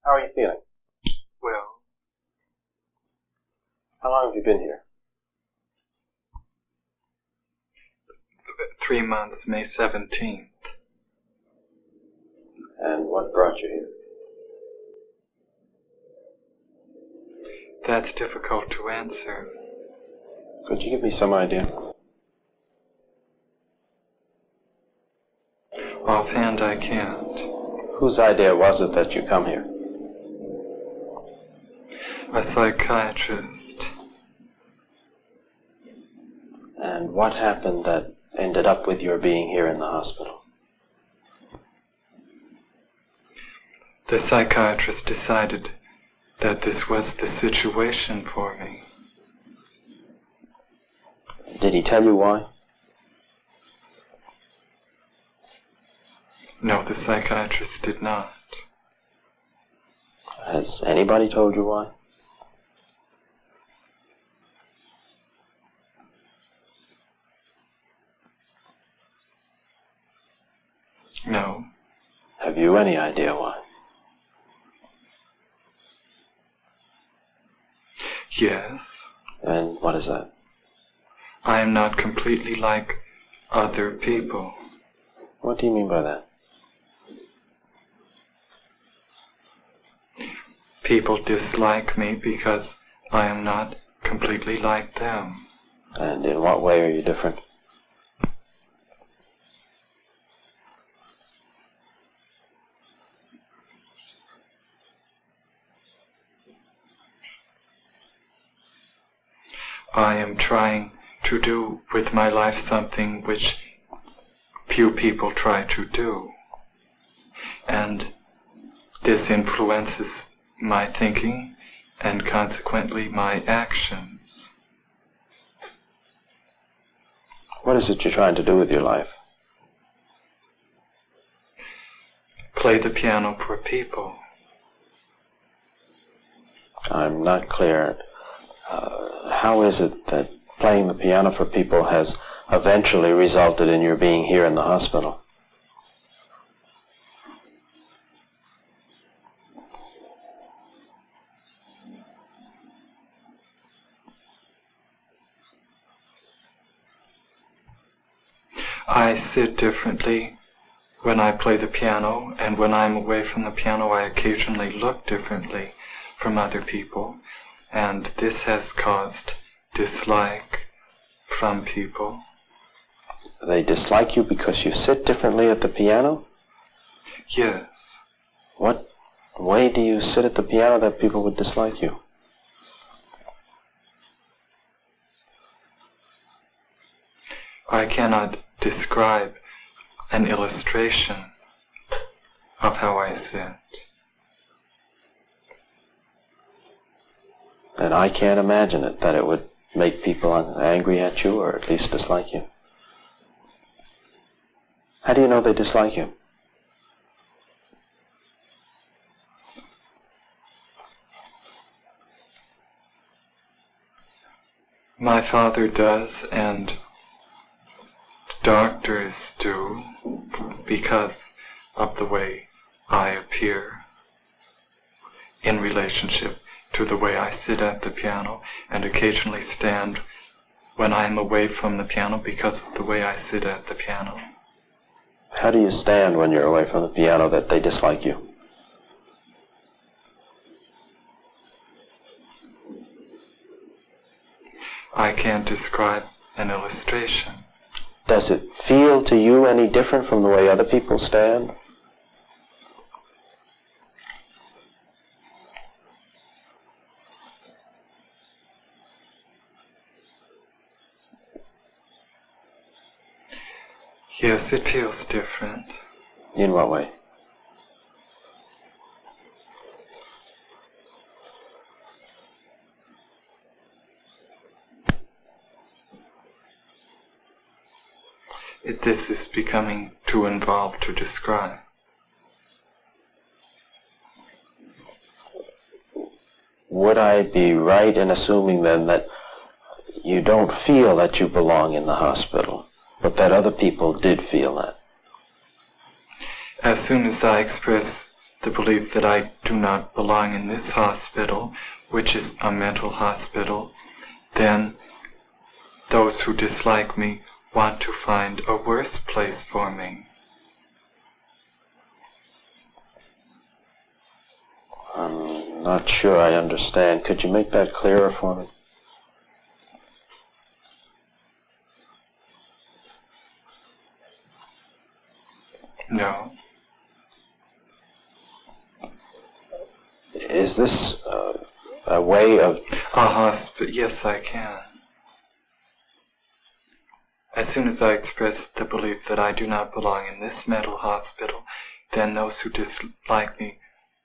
How are you feeling? Well. How long have you been here? 3 months, May 17th. And what brought you here? That's difficult to answer. Could you give me some idea? Offhand, I can't. Whose idea was it that you come here? A psychiatrist. And what happened that ended up with your being here in the hospital? The psychiatrist decided that this was the situation for me. Did he tell you why? No, the psychiatrist did not. Has anybody told you why? No. Have you any idea why? Yes. And what is that? I am not completely like other people. What do you mean by that? People dislike me because I am not completely like them. And in what way are you different? I am trying to do with my life something which few people try to do. And this influences my thinking and consequently my actions. What is it you're trying to do with your life? Play the piano for people. I'm not clear. How is it that playing the piano for people has eventually resulted in your being here in the hospital? I sit differently when I play the piano, and when I'm away from the piano I occasionally look differently from other people, and this has caused dislike from people. They dislike you because you sit differently at the piano? Yes. What way do you sit at the piano that people would dislike you? I cannot describe an illustration of how I sit. And I can't imagine it, that it would make people angry at you, or at least dislike you. How do you know they dislike you? My father does, and doctors do, because of the way I appear in relationship to the way I sit at the piano, and occasionally stand when I'm away from the piano because of the way I sit at the piano. How do you stand when you're away from the piano that they dislike you? I can't describe an illustration. Does it feel to you any different from the way other people stand? Yes, it feels different. In what way? This is becoming too involved to describe. Would I be right in assuming then that you don't feel that you belong in the hospital, but that other people did feel that? As soon as I express the belief that I do not belong in this hospital, which is a mental hospital, then those who dislike me want to find a worse place for me. I'm not sure I understand. Could you make that clearer for me? No. Is this a way of... A hospital? Yes, I can. As soon as I express the belief that I do not belong in this mental hospital, then those who dislike me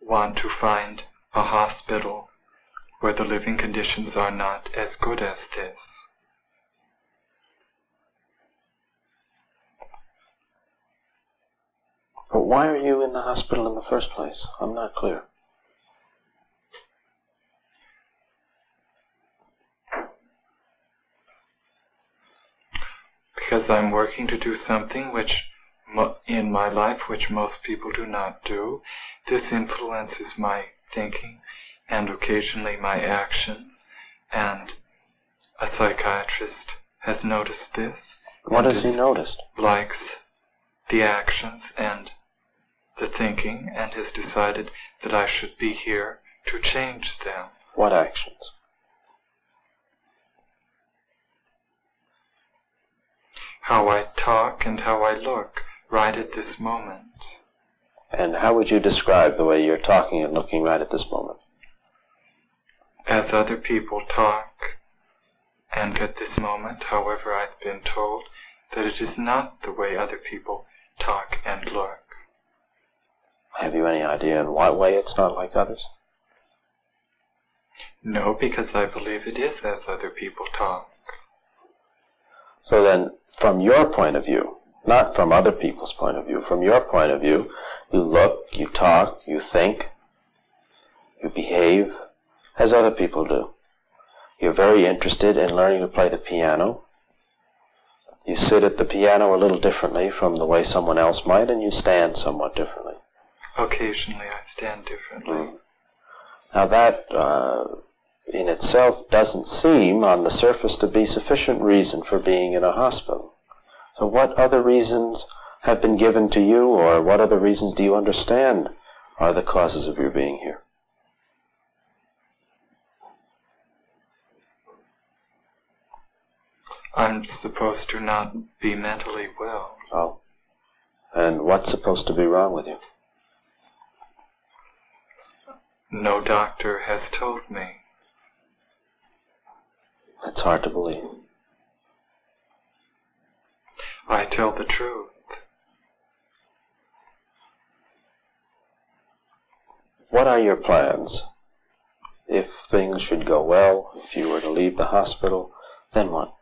want to find a hospital where the living conditions are not as good as this. But why are you in the hospital in the first place? I'm not clear. Because I'm working to do something which in my life which most people do not do. This influences my thinking and occasionally my actions, and a psychiatrist has noticed this. What has he noticed? Likes the actions and the thinking, and has decided that I should be here to change them. What actions? How I talk and how I look right at this moment. And how would you describe the way you're talking and looking right at this moment? As other people talk, and at this moment, however, I've been told that it is not the way other people talk and look. Have you any idea in what way it's not like others? No, because I believe it is as other people talk. So then, from your point of view, not from other people's point of view, from your point of view, you look, you talk, you think, you behave as other people do. You're very interested in learning to play the piano. You sit at the piano a little differently from the way someone else might, and you stand somewhat differently. Occasionally I stand differently. Now that, in itself, doesn't seem, on the surface, to be sufficient reason for being in a hospital. So what other reasons have been given to you, or what other reasons do you understand are the causes of your being here? I'm supposed to not be mentally well. Oh. And what's supposed to be wrong with you? No doctor has told me. It's hard to believe. I tell the truth. What are your plans? If things should go well, if you were to leave the hospital, then what?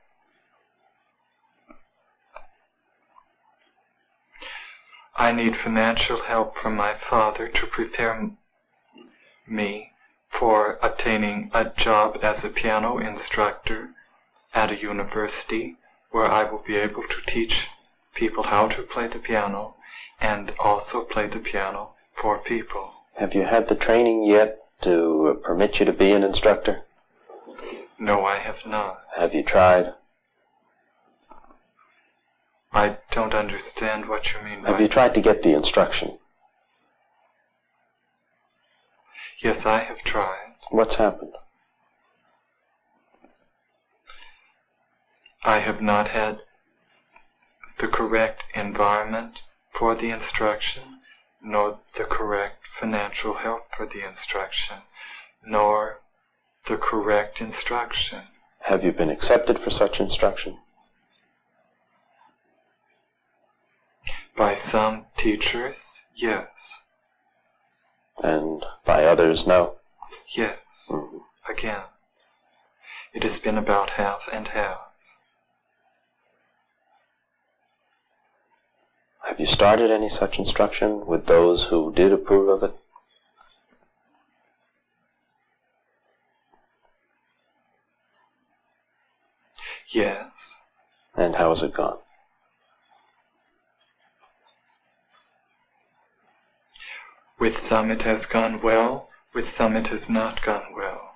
I need financial help from my father to prepare me for obtaining a job as a piano instructor at a university where I will be able to teach people how to play the piano and also play the piano for people. Have you had the training yet to permit you to be an instructor? No, I have not. Have you tried? I don't understand what you mean by... Have you tried to get the instruction? Yes, I have tried. What's happened? I have not had the correct environment for the instruction, nor the correct financial help for the instruction, nor the correct instruction. Have you been accepted for such instruction? By some teachers, yes. And by others, no? Yes. Again. It has been about half and half. Have you started any such instruction with those who did approve of it? Yes. And how has it gone? With some it has gone well, with some it has not gone well.